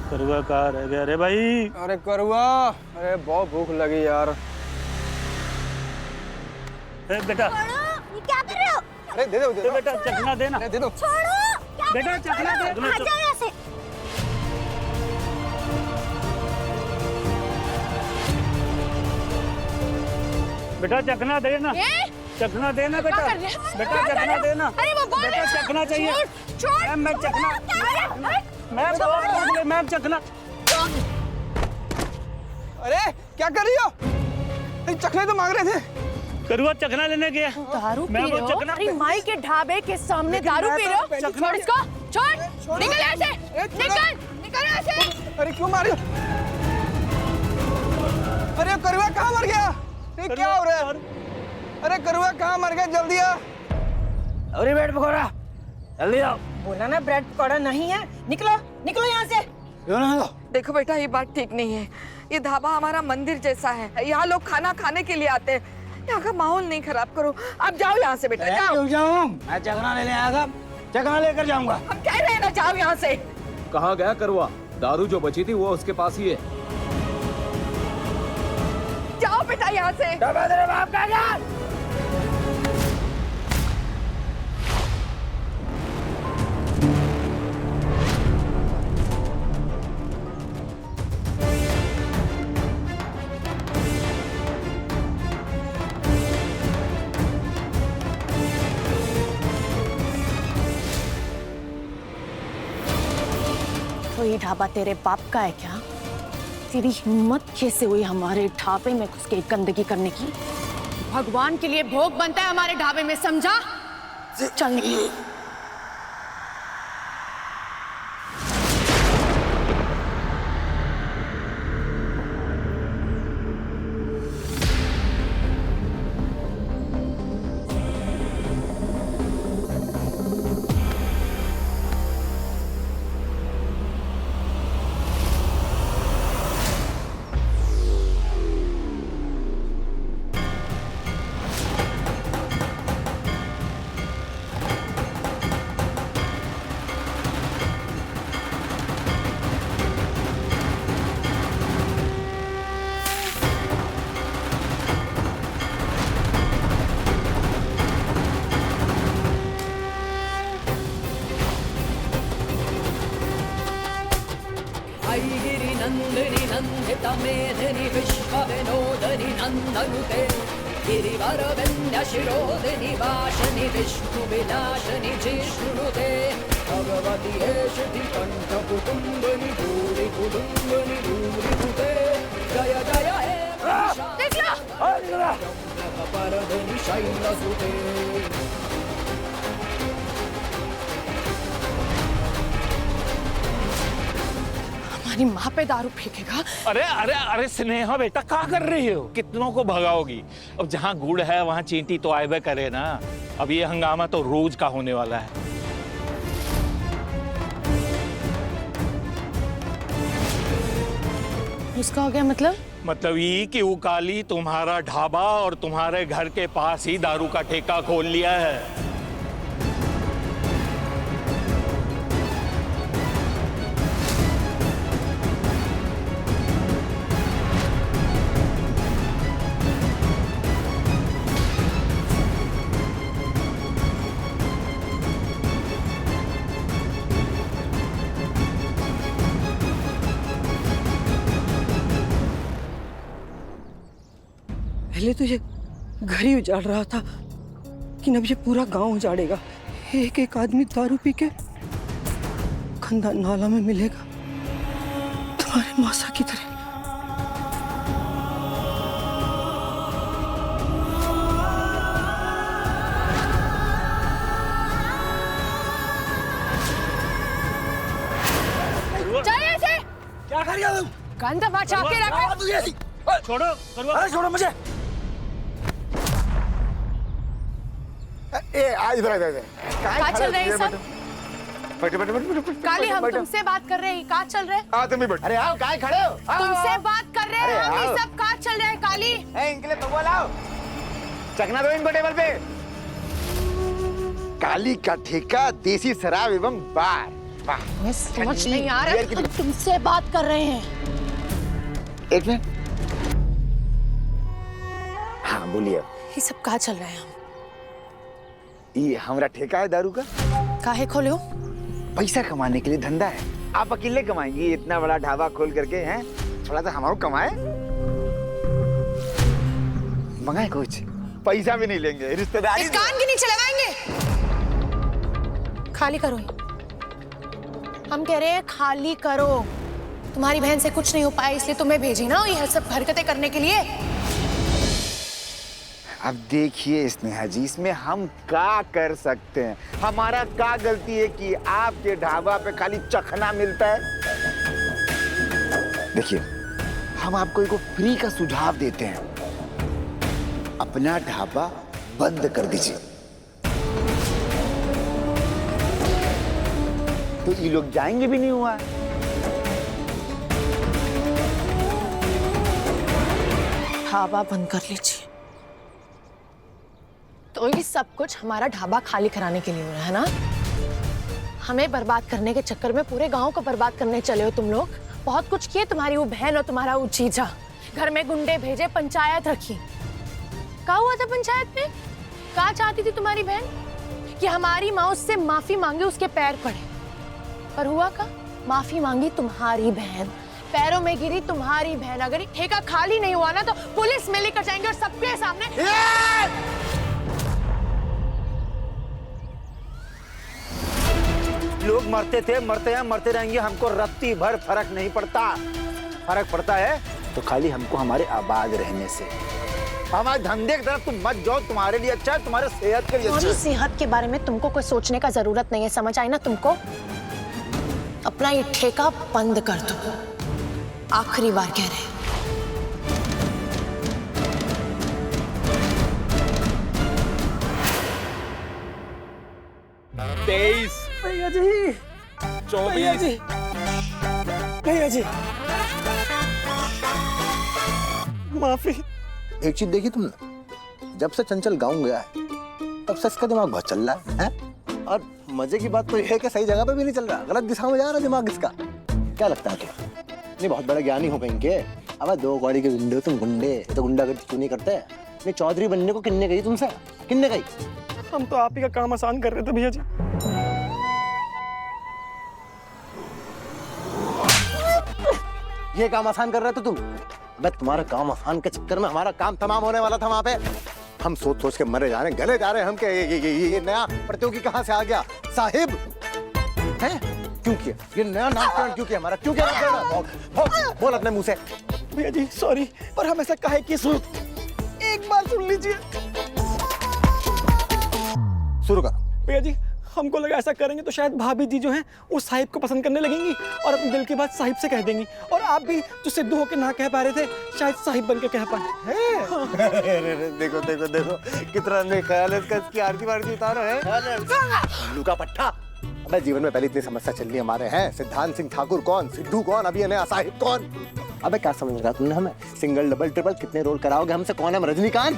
करुआ कहाँ रह गया? अरे भाई, अरे करुआ, अरे बहुत भूख लगी यार। बेटा ये क्या कर रहे हो? अरे दे दो बेटा, चखना देना। दे दो। छोड़ो, क्या बेटा, चखना दे। आ जाओ यहाँ से। बेटा चखना देना, चखना देना बेटा, बेटा चखना देना। अरे वो बोल बेटा चखना चाहिए। मैम मैं चखना, मैम चखना। अरे क्या कर रही हो? चखने तो मांग रहे थे। करुआ चखना लेने गया। दारू पी मैं रहे वो हो? चखना। अरे माई के ढाबे के सामने दारू पी रहे हो? छोड़ इसको, छोड़, निकल यहाँ से, निकल यहाँ से। अरे क्यों मारी हो? अरे करुआ कहाँ मर गया? ये क्या हो रहा है? अरे करुआ कहाँ मर गया? जल्दी आ। अरे ब्रेड पकौड़ा, जल्दी आओ। बोला ना ब्रेड पकौड़ा नहीं है, निकलो, निकलो यहाँ से। देखो बेटा, ये बात ठीक नहीं है। ये ढाबा हमारा मंदिर जैसा है, यहाँ लोग खाना खाने के लिए आते हैं। यहाँ का माहौल नहीं खराब करो। अब जाओ यहाँ से बेटा, जाओ। क्यों जाऊँ? मैं चखना लेने आया था, चखना लेकर जाऊंगा। हम कह रहे हैं ना, जाओ यहाँ से। कहाँ गया करुआ? दारू जो बची थी वो उसके पास ही है। जाओ बेटा यहाँ से। तेरे बाप का क्या? तो ये ढाबा तेरे बाप का है क्या? तेरी हिम्मत कैसे हुई हमारे ढाबे में घुस के गंदगी करने की? भगवान के लिए भोग बनता है हमारे ढाबे में, समझा? चल निकल। गिरि नंदिनि नंदित मेदिनि विश्व विनोदनि नंदनुते गिरिवर विंध्य शिरोदिनि वाशनि विष्णु विनाशनि जिष्णुते भगवति हेशति कंठ कुटुंबनि भूरि कुटुंबनि भूरि कुते जय जय हे परधनि शैलसुते। हमारी माँ पे दारू फेंकेगा? अरे अरे अरे स्नेहा बेटा, क्या कर रही हो? कितनों को भगाओगी? अब जहाँ गुड़ है वहाँ चींटी तो आए करे ना। अब ये हंगामा तो रोज का होने वाला है। उसका हो गया मतलब? मतलब ये कि वो काली तुम्हारा ढाबा और तुम्हारे घर के पास ही दारू का ठेका खोल लिया है। पहले तो ये घर ही उजाड़ रहा था, लेकिन अब ये पूरा गांव उजाड़ेगा। एक एक आदमी दारू पी के गंदा नाला में मिलेगा, तुम्हारे मौसा की तरह। चल ऐसे। क्या कर रही हो तुम? गंद बचा के रखा। छोड़ो करुआ, छोड़ो मुझे। क्या चल रहा है सब? काली, हम तुमसे बात कर रहे हैं, क्या चल रहा है? तुम भी बैठो। अरे आओ, कहाँ खड़े हो? तुमसे बात कर रहे हैं हम, ये सब क्या चल रहा है काली? इनके लिए तो लाओ, चखना दो इनको टेबल पे। काली का ठेका, देसी शराब एवं बार, मैं समझ नहीं आ रहा, हम तुमसे बात कर रहे हैं। एक मिनट। हाँ बोलिए। ये सब कहाँ चल रहा है? ये हमारा ठेका है दारू का। काहे खोले हो? पैसा कमाने के लिए धंधा है। आप अकेले कमाएंगी इतना बड़ा ढाबा खोल करके? हैं थोड़ा सा हमारा कमाए, मंगाए कुछ, पैसा भी नहीं लेंगे, रिश्तेदारी कान के नीचे लगाएंगे। खाली करो। हम कह रहे हैं खाली करो। तुम्हारी बहन से कुछ नहीं हो पाया इसलिए तुम्हें भेजी ना ये सब हरकतें करने के लिए। अब देखिए स्नेहा जी, इसमें हम क्या कर सकते हैं? हमारा क्या गलती है कि आपके ढाबा पे खाली चखना मिलता है? देखिए हम आपको एक फ्री का सुझाव देते हैं, अपना ढाबा बंद कर दीजिए। तो ये लोग जाएंगे भी नहीं हुआ। ढाबा बंद कर लीजिए। तो ये सब कुछ हमारा ढाबा खाली कराने के लिए हो रहा है ना? हमें बर्बाद करने के चक्कर में पूरे गांव को बर्बाद करने चले हो तुम लोग। बहुत कुछ किए तुम्हारी वो बहन और तुम्हारा वो जीजा। घर में गुंडे भेजे, पंचायत रखी। क्या हुआ था पंचायत में? क्या चाहती थी तुम्हारी बहन? कि हमारी माँ उससे माफी मांगे, उसके पैर पड़े। पर हुआ क्या? माफी मांगी तुम्हारी बहन, पैरों में गिरी तुम्हारी बहन। अगर ये ठेका खाली नहीं हुआ ना तो पुलिस में लेकर जाएंगे और सबके सामने। लोग मरते थे, मरते हैं, मरते रहेंगे, हमको रत्ती भर फर्क नहीं पड़ता। फर्क पड़ता है तो खाली हमको हमारे आबाद रहने से। हमारे धंधे की तरफ तुम मत जाओ, तुम्हारे लिए अच्छा है, तुम्हारे सेहत के लिए अच्छा है। सेहत के बारे में तुमको कोई सोचने का जरूरत नहीं है, समझ आई ना तुमको? अपना ये ठेका बंद कर दो, आखिरी बार कह रहे हैं। भैया जी, 24 भैया जी, भैया जी, माफी। एक चीज देखी तुमने, जब से चंचल गाँव गया है तब से इसका दिमाग बहुत चल रहा है? और मजे की बात तो यह है कि सही जगह पे भी नहीं चल रहा, गलत दिशा में जा रहा दिमाग इसका। क्या लगता है तुम्हें? नहीं बहुत बड़ा ज्ञानी हो कहीं के। अब 2 कौड़ी के गुंडे हो तुम, गुंडे तो गुंडागर्दी क्यों नहीं करते? नहीं चौधरी बनने को किन्ने गई तुमसे? किन्ने गई? हम तो आप ही का काम आसान कर रहे थे भैया जी। ये काम आसान कर रहे थे तुम? मैं तुम्हारे काम आसान के चक्कर में हमारा काम तमाम होने वाला था वहां पे। हम सोच सोच के मरे जा रहे हैं, गले जा रहे हैं हम के। ये नया प्रतियोगी कहाँ से आ गया? साहिब हैं? क्यों किया ये नया नामकरण? क्यों किया हमारा? क्यों किया नामकरण? बोल अपने मुंह से। भैया जी सॉरी, पर हम ऐसा काहे किए? सुन, एक बार सुन लीजिए। शुरू कर। भैया जी हमको लगा ऐसा करेंगे तो शायद भाभी जी जो हैं वो साहिब को पसंद करने लगेंगी और अपने दिल की बात साहिब से कह देंगी, और आप भी जो सिद्धू होके ना कह पा रहे थे शायद साहिब बन के कह पाए। देखो देखो देखो कितना ख्याल है इसका, इसकी आरती वारती उतारो है। लुका पट्टा। अबे जीवन में पहले इतनी समस्या चल रही हमारे हैं। सिद्धांत सिंह ठाकुर कौन, सिद्धू कौन, अभी नया साहिब कौन? अबे क्या समझ रहा तुमने हमें? सिंगल डबल ट्रिपल कितने रोल कराओगे हमसे? कौन है रजनीकांत?